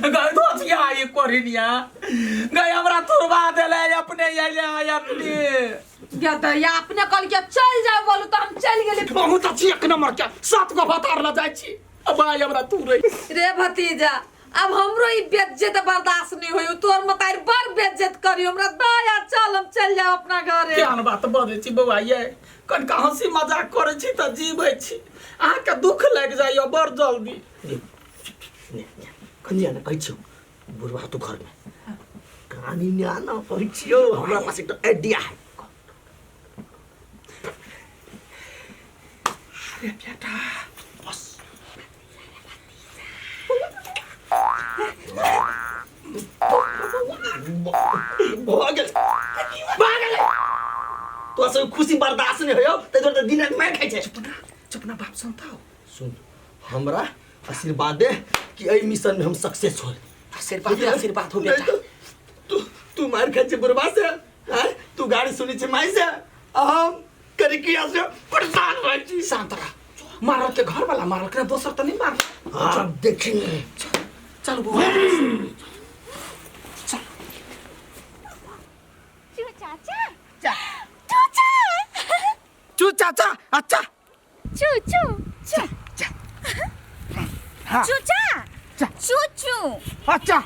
गए तो छिया ये कोरिनिया गए हमरा तुरवा देले अपने ये अपने या अपने कल के चल जाओ बोलू तो हम चल गेली बहुत अच्छी एक नंबर के सात को बतार ला जाय छी अब आई हमरा तू रे भतीजा अब हमरो ई बेइज्जत बर्दाश्त नहीं होई तोर मतार बड़ बेइज्जत करियो हमरा दया चल हम चल जाओ अपना घरे केहन बात बजे छी बौआ ये कन का हंसी मजाक करे छी त जीबै छी आ के दुख लग जाइयो बड़ जल्दी कन्या ने कहै छी बुढ़वा तू घर में कहानी न्याना कहै छियो हमरा पास एक आइडिया है अरे बेटा बस भागल तो सब खुशी बर्दाश्त नहीं होयो ते तो दिन रात मैं खाइ छै चुपना बाप सुनता सुन हमरा आशीर्वाद दे कि ए मिशन में हम सक्सेस हो आशीर्वाद हो बेटा तू मार खा छै बुरबा से हैं तू गाड़ी सुनी छै माई से हम करी किया से परेशान होई छी शांत रह मारल के घर वाला मारल के दोसर त नहीं मार हां देखेंगे चल बुआ चल चू चाचा चू चाचा अच्छा चू चू चू चूचा चू चू अच्छा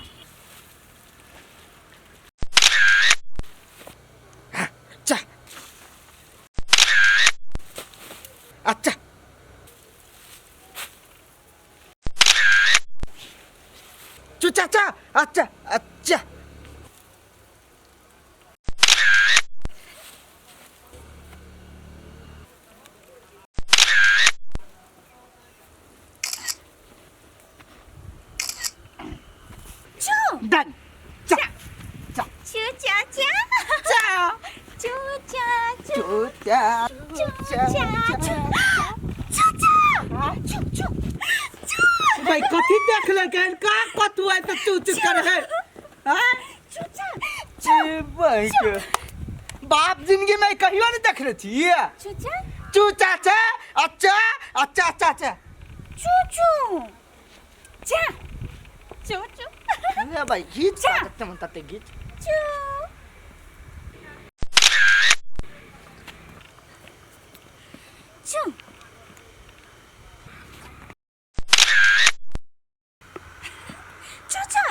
अच्छा अच्छा चू चाचा अच्छा अच्छा Done. Cha. Cha. चू चाचा Cha. चू चाचा Cha. भाई कथी देख ले गन का कतु है त चूच कर है हां चूचा भाई के बाप जिंदगी में कहियो नहीं देखले छी चूचा चू चाचा अच्छा अच्छा अच्छा अच्छा चू चू चा चू चू अरे भाई गीत का म्हणतात ते गीत चू चू चूचा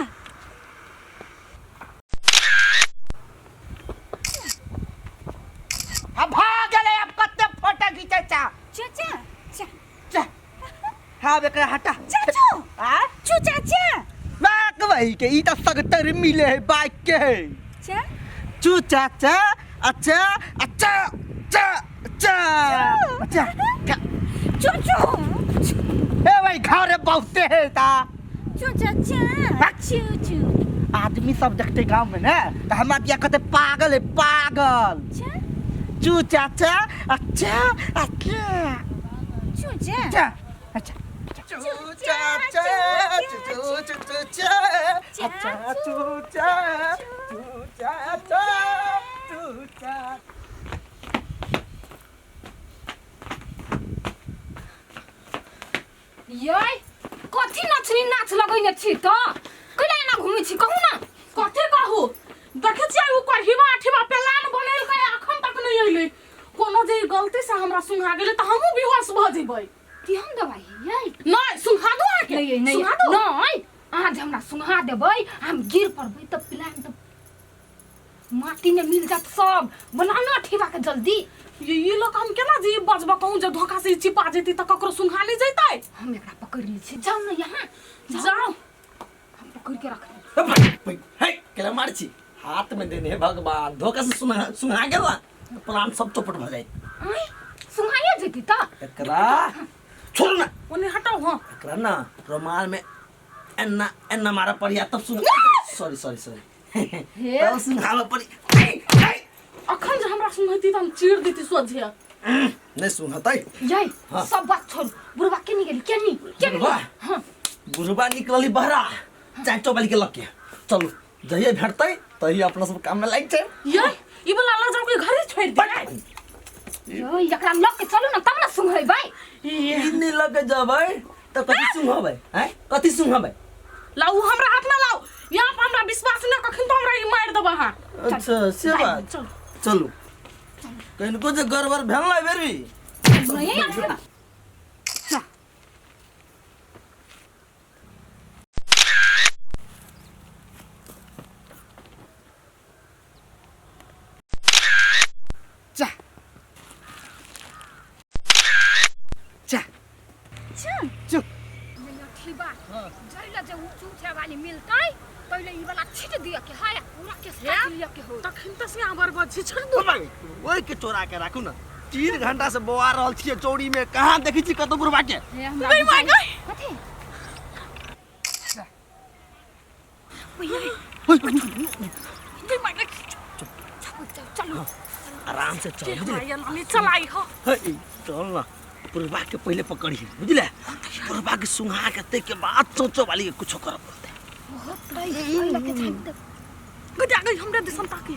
अब भाग गए अब कत्ते फोटो खींचे चा चूचा चा चा हां बेकरा हटा चाचू हां चू चाचा बाक भाई के ई त सगतर मिले है बाइक के चा चू चाचा अच्छा अच्छा चा चा अच्छा चू चू ए भाई घरे बहुते है ता चू चाचा चू चू आदमी सब देखते गांव में ना तो हमारा दिया कहते पागल है पागल चा चू चाचा अच्छा अच्छा चू चा अच्छा अच्छा चू चाचा चू चू चा अच्छा चू चा चू चाचा चू चा यई कथी नछनी नाच लगैने छी त कइला ना घुमै छी कहू ना कथी कहू देखे छी उ कहिबा आठिबा प्लान बनेल के अखन तक नहीं अइले कोनो जे गलती से हमरा सुंघा गेले त हमहु बेहोश भ जेबै ती हम दवाई यई नहीं सुंघा दो आके नहीं सुंघा दो नहीं आज हमरा सुंघा देबै हम गिर पड़बै त प्लान त माटी में मिल जात सब बनाना ठेबा के जल्दी ये लोग हम केना जी बजबा कहूं जे धोखा से छिपा जेती त ककरो सुंघा ले जैतै हम एकरा पकड़ ली छी जाओ ना यहाँ जाओ हम पकड़ के रख दे भाई हे केला मार छी हाथ में देने है भगवान धोखा से सुना गेला प्लान सब चौपट भ जाई सुंघाइए जेती त एकरा छोड़ ना ओने हटाओ हां एकरा ना रुमाल में एन्ना एन्ना मारा पड़िया तब सुन सॉरी सॉरी सॉरी तब सुनावा पड़ी अखन जे हमरा सुनैती त हम चीर देती सोझिया नहीं सुनतै यई सब बात छोड़ बुढ़वा के नहीं गेली के बुढ़वा हां बुढ़वा निकलली बहरा चाटो वाली के लके चलो जहिए भेटतै तही अपना सब काम में लाग छै ये ई वाला ला जाओ के घरे छोड़ दे यो एकरा लक के चलू ना तब ना सुंघैबै इन्ने लगे जबै त कथि सुंघबै हैं कथि सुंघबै लाऊ हमरा हाथ में दबा हां अच्छा से बात चल चलू कहीं को जे गड़बड़ भेल ना बेरी नहीं आथिबा जा जा चल चुप आथिबा जइला जे ऊंचू छे वाली मिलतै पहिले ई वाला छिट दिया के हाय पूरा के साथ लिया के हो तखन त से आबर बजी छोड़ दो ओए के चोरा के राखू ना 3 घंटा से बोआ रहल छिए चौड़ी में कहां देखै छी कतो बुरबा के नहीं माय गई कथि नहीं माय गई चलो आराम से चल बुझले ये नानी चलाई हो चल ना बुरबा के पहले पकड़ी बुझले बुरबा के सुंघा के ते के बाद सोचो वाली के कुछ कर बोलते बहुत पहिले के छाप दे गजा गई हमरा दिसन ताकी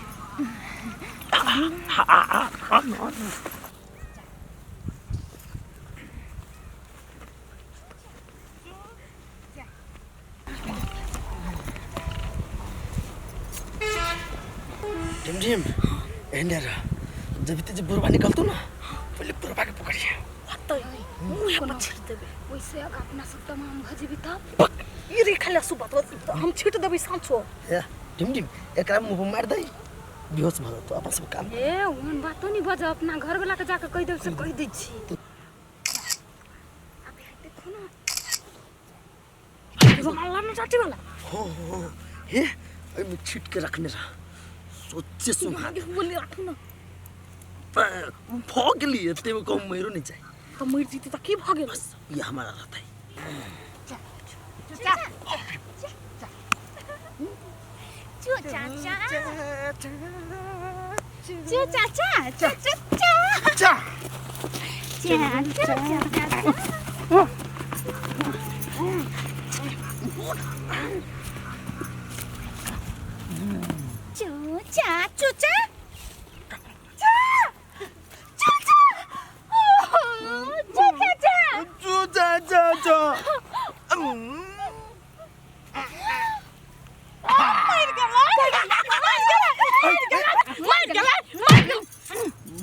टिम एंडर जब ते बुरबा निकलतो ना पहले बुरबा के पकड़िए मुंह पर छिट देबे वैसे अपना सब तमाम भजीबी तब ई रे खाला सुबत हम छिट देबे सांचो या टिम एकरा मुंह मार दई बेहोश भ तो अपन सब काम ए ओन बात तो नहीं बज अपना घर वाला के जाके कह देब से कह दै छी अबे देखो ना जमाला न जाटी वाला हो हे मैं छिट के रखने रहा सोचे सुहा आगे बोली रखू ना भोग लिए ते को मेरो नहीं चाहिए तो मर जीती त की भ गेल बस ये हमारा रहता है चू चाचा चू चाचा चा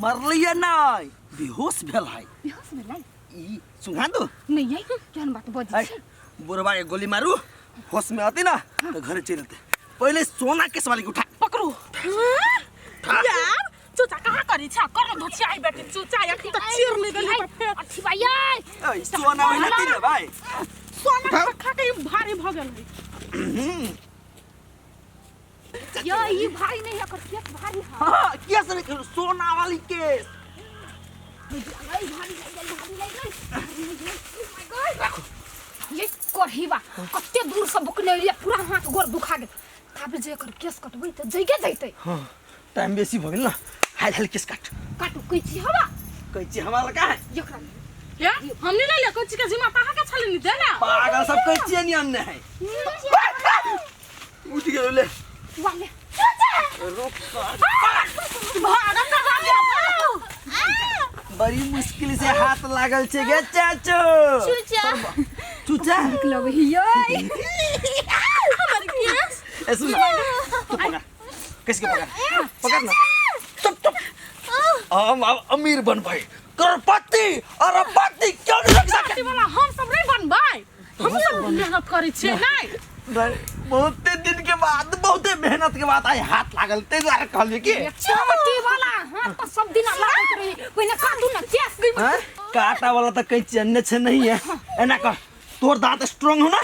मरलिए नहीं बेहोश भेल है बेहोश भेलै ई सुंघा दो नहीं है केहन बात बजी छी बुरबा के गोली मारू होश में आती ना तो घर चलते पहले सोना केस वाली को उठा पकड़ो यार चूचा कहां करी छा कर धोची आई बेटी चूचा एक त चीर ले गली पर फेर अच्छी भाई ए सोना में नहीं रे भाई सोना खा के भारी भ गेल है यो ई भाई नहीं है कर केस भारी है हां केस नहीं सोना वाली केस भाई भारी लग गई ये कोढ़ीबा कते दूर से बुकने लिए पूरा हाथ गोर दुखा गेल ताबे जे कर केस कटबै त जइगे जइतै हां टाइम बेसी भ गेल ना हाल केस काटू कैची हवा कैची हमारा का है एकरा या हमने ले ले कोची के जिम्मा ताहा के छले नि दे ना पागल सब कैची नहीं अन्ने है उठ गए ले वाले रोक भाड़ा का गया बड़ी मुश्किल से हाथ लागल छे गे चाचू चूचा निकलो हियो हमारे केस ए सुन तू पकड़ किसके पकड़ ना चुप हम अमीर बन भाई करोड़पति अरबपति क्यों नहीं लग सकते वाला हम सब रे बन भाई हम सब मेहनत करै छियै नहीं बहुत दिन के बाद बहुत मेहनत के बाद आई हाथ लागल ते द्वारा कहलिए कि छमटी वाला हाथ तो सब दिन लागत रही पहिने काटू ना केस गई काटा वाला तो कहीं चन्ने छे नहीं है एना कर तोर दांत स्ट्रांग हो ना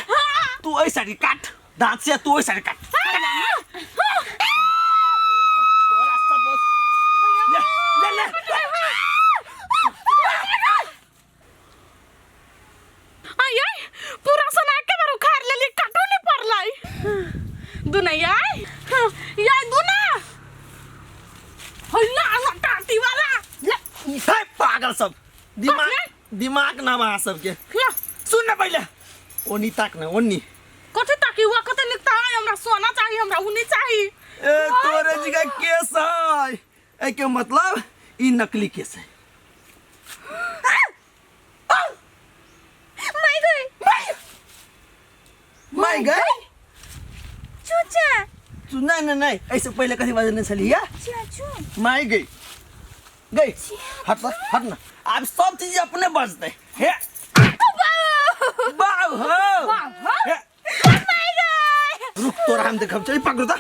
तू ऐ साइड काट दांत से तू ऐ साइड काट तोरा सब ले आई पूरा सना के बार उखाड़ लेली काटू नहीं पड़लाई दुनैया या दुना हल्ला टाटी वाला है पागल सब दिमाग ना मा सबके सुन ना पहले ओनी तक ना ओनी कथि ताकि हुआ कते लिखता है हमरा सोना चाहिए हमरा उनी चाहिए ए तोरे जगह केस है ए के मतलब ई नकली केस है मैं गई चूचा नहीं ऐसे पहले कथी बजने छली है चाचू माई गई हट ना अब सब चीज अपने बजते हे बाव हो हे, रुक तोरा हम देखब चल पकड़ ता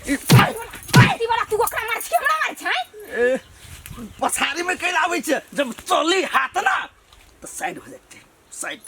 ती वाला तू ओकरा मार छी हमरा मार छै पछाड़ी में कैल आबै छै जब चली हाथ ना तो साइड हो जाते साइड